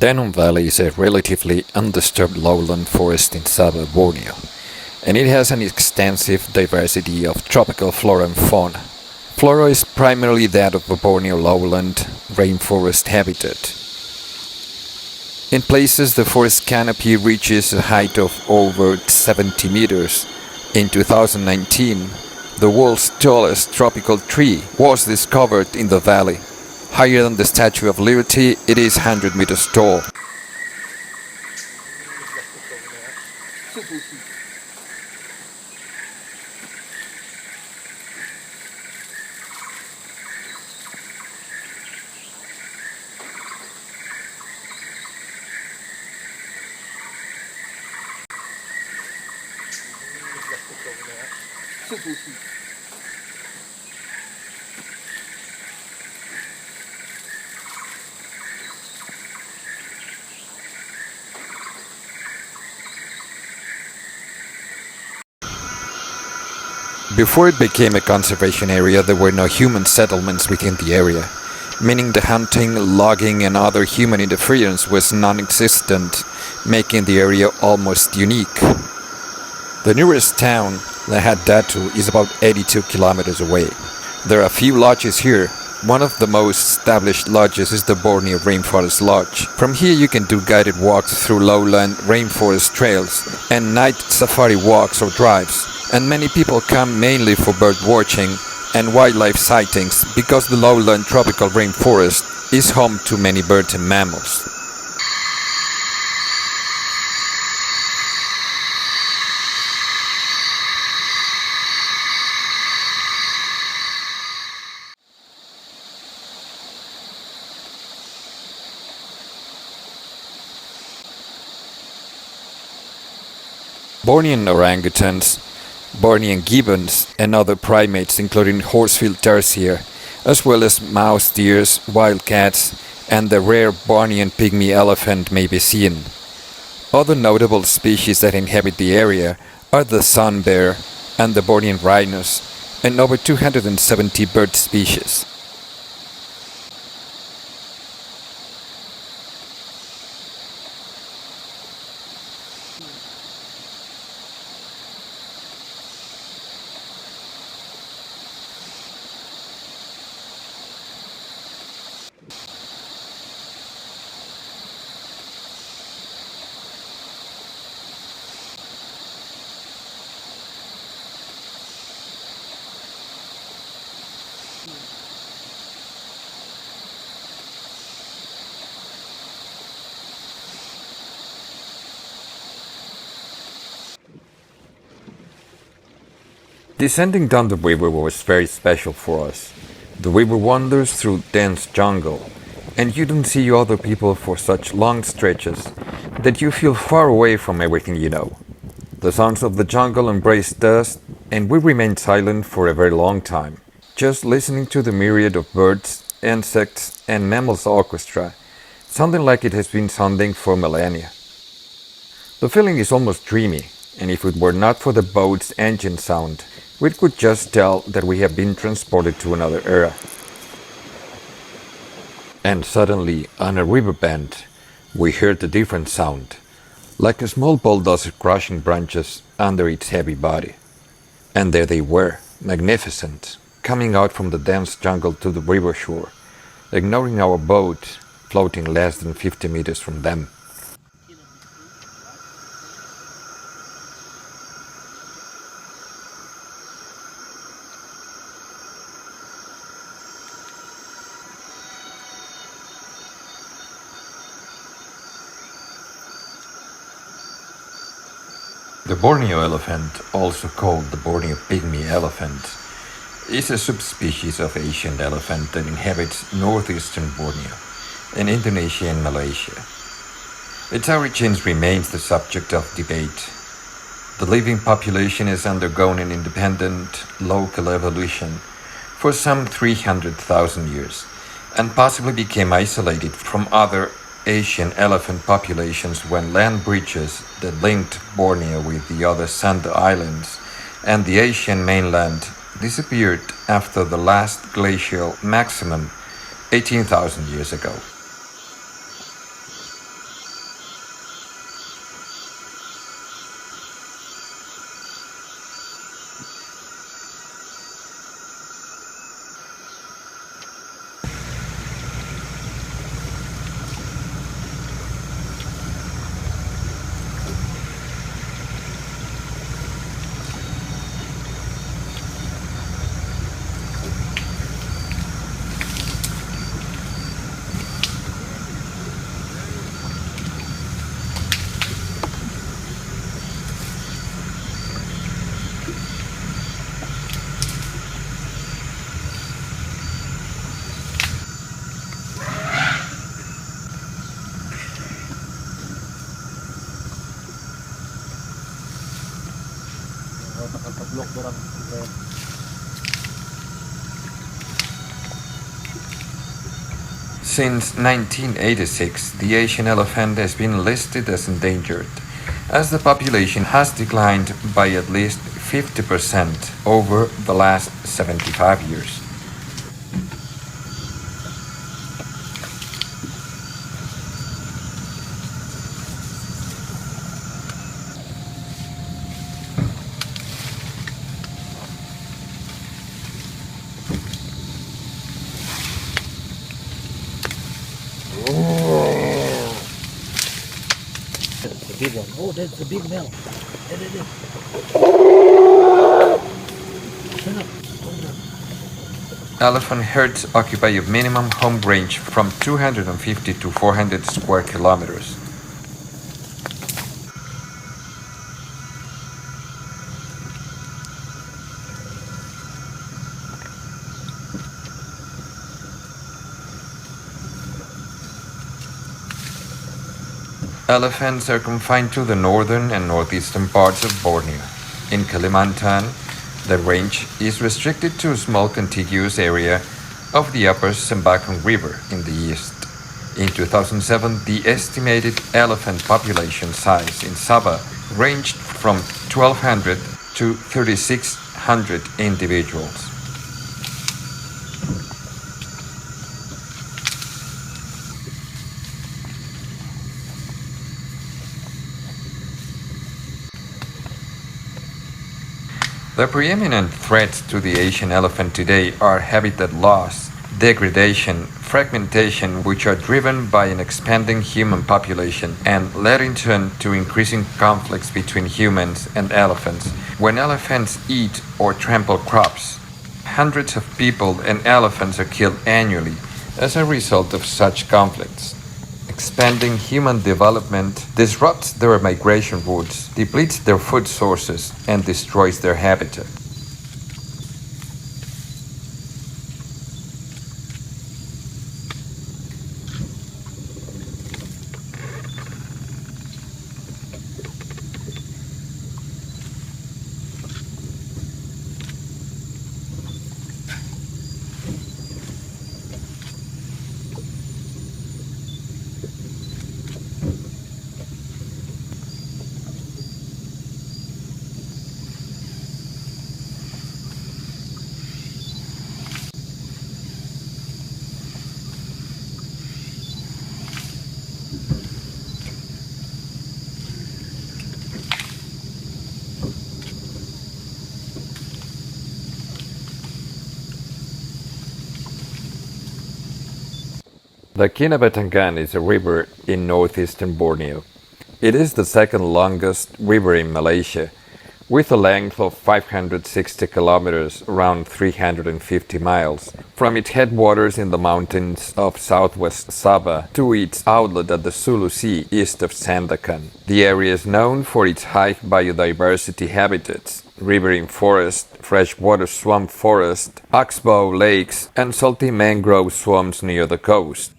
Danum Valley is a relatively undisturbed lowland forest in southern Borneo, and it has an extensive diversity of tropical flora and fauna. Flora is primarily that of the Borneo lowland rainforest habitat. In places, the forest canopy reaches a height of over 70 meters. In 2019, the world's tallest tropical tree was discovered in the valley. Higher than the Statue of Liberty, it is 100 meters tall. Before it became a conservation area, there were no human settlements within the area, meaning the hunting, logging and other human interference was non-existent, making the area almost unique. The nearest town, Lahad Datu, is about 82 kilometers away. There are few lodges here. One of the most established lodges is the Borneo Rainforest Lodge. From here you can do guided walks through lowland rainforest trails and night safari walks or drives. And many people come mainly for bird watching and wildlife sightings because the lowland tropical rainforest is home to many birds and mammals. Bornean orangutans, Bornean gibbons and other primates including horsefield tarsier, as well as mouse deers, wildcats and the rare Bornean pygmy elephant may be seen. Other notable species that inhabit the area are the sun bear and the Bornean rhinos and over 270 bird species. Descending down the river was very special for us. The river wanders through dense jungle, and you don't see other people for such long stretches that you feel far away from everything you know. The sounds of the jungle embraced us, and we remained silent for a very long time, just listening to the myriad of birds, insects, and mammals orchestra, sounding like it has been sounding for millennia. The feeling is almost dreamy, and if it were not for the boat's engine sound, we could just tell that we have been transported to another era. And suddenly, on a river bend, we heard a different sound, like a small bulldozer crushing branches under its heavy body. And there they were, magnificent, coming out from the dense jungle to the river shore, ignoring our boat, floating less than 50 meters from them. The Borneo elephant, also called the Borneo pygmy elephant, is a subspecies of Asian elephant that inhabits northeastern Borneo in Indonesia and Malaysia. Its origins remains the subject of debate. The living population has undergone an independent local evolution for some 300,000 years and possibly became isolated from other Asian elephant populations when land bridges that linked Borneo with the other Sunda Islands and the Asian mainland disappeared after the last glacial maximum 18,000 years ago. Since 1986, the Asian elephant has been listed as endangered, as the population has declined by at least 50% over the last 75 years. That's the big one. Oh, that's the big male. There. Turn up. Elephant herds occupy a minimum home range from 250 to 400 square kilometers. Elephants are confined to the northern and northeastern parts of Borneo. In Kalimantan, the range is restricted to a small contiguous area of the upper Sembakong River in the east. In 2007, the estimated elephant population size in Sabah ranged from 1,200 to 3,600 individuals. The preeminent threats to the Asian elephant today are habitat loss, degradation, fragmentation, which are driven by an expanding human population and led in turn to increasing conflicts between humans and elephants. When elephants eat or trample crops, hundreds of people and elephants are killed annually as a result of such conflicts. Expanding human development disrupts their migration routes, depletes their food sources, and destroys their habitat. The Kinabatangan is a river in northeastern Borneo. It is the second longest river in Malaysia, with a length of 560 kilometers, around 350 miles, from its headwaters in the mountains of southwest Sabah to its outlet at the Sulu Sea east of Sandakan. The area is known for its high biodiversity habitats, riverine forest, freshwater swamp forest, oxbow lakes, and salty mangrove swamps near the coast.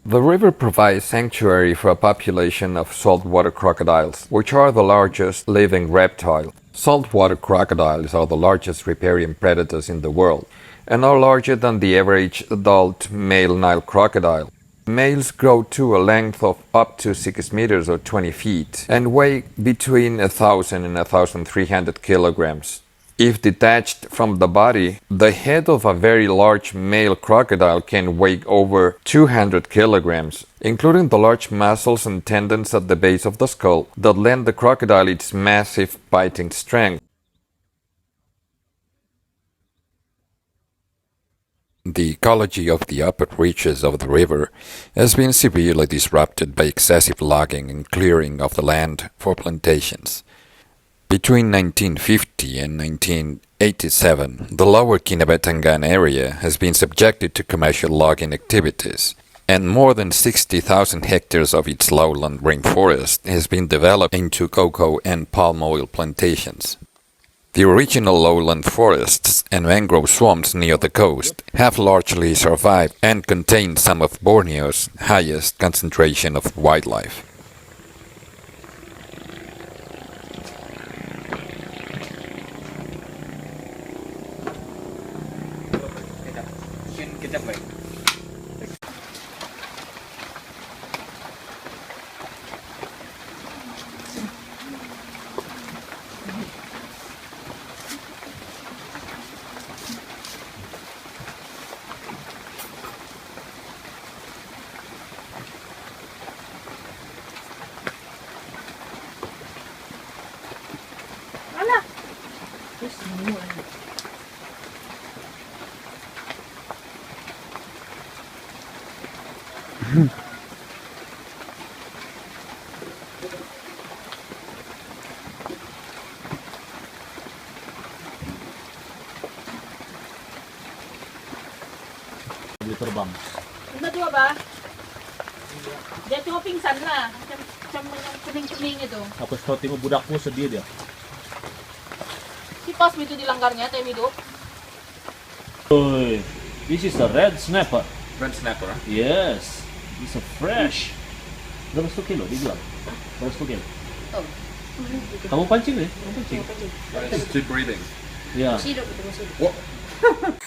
The river provides sanctuary for a population of saltwater crocodiles, which are the largest living reptile. Saltwater crocodiles are the largest riparian predators in the world and are larger than the average adult male Nile crocodile. Males grow to a length of up to 6 meters or 20 feet and weigh between 1,000 and 1,300 kilograms. If detached from the body, the head of a very large male crocodile can weigh over 200 kilograms, including the large muscles and tendons at the base of the skull that lend the crocodile its massive biting strength. The ecology of the upper reaches of the river has been severely disrupted by excessive logging and clearing of the land for plantations. Between 1950 and 1987, the lower Kinabatangan area has been subjected to commercial logging activities, and more than 60,000 hectares of its lowland rainforest has been developed into cocoa and palm oil plantations. The original lowland forests and mangrove swamps near the coast have largely survived and contain some of Borneo's highest concentration of wildlife. kecap lagi. Terus semua ini. Dia terbang. Ano dua ba? Dia cuma pingsan lah. Macam yang kuning-kuning itu. Tapos kalau tengok budakku sedih dia. Si pas itu dilanggarnya, time itu. Oi, this is a red snapper. Red snapper. Yes, it's a fresh. Berapa kilo dijual? Berapa kilo? Oh. Kamu pancing nih? Kamu pancing? It's still breathing. Ya. Masih hidup itu, masih hidup. What?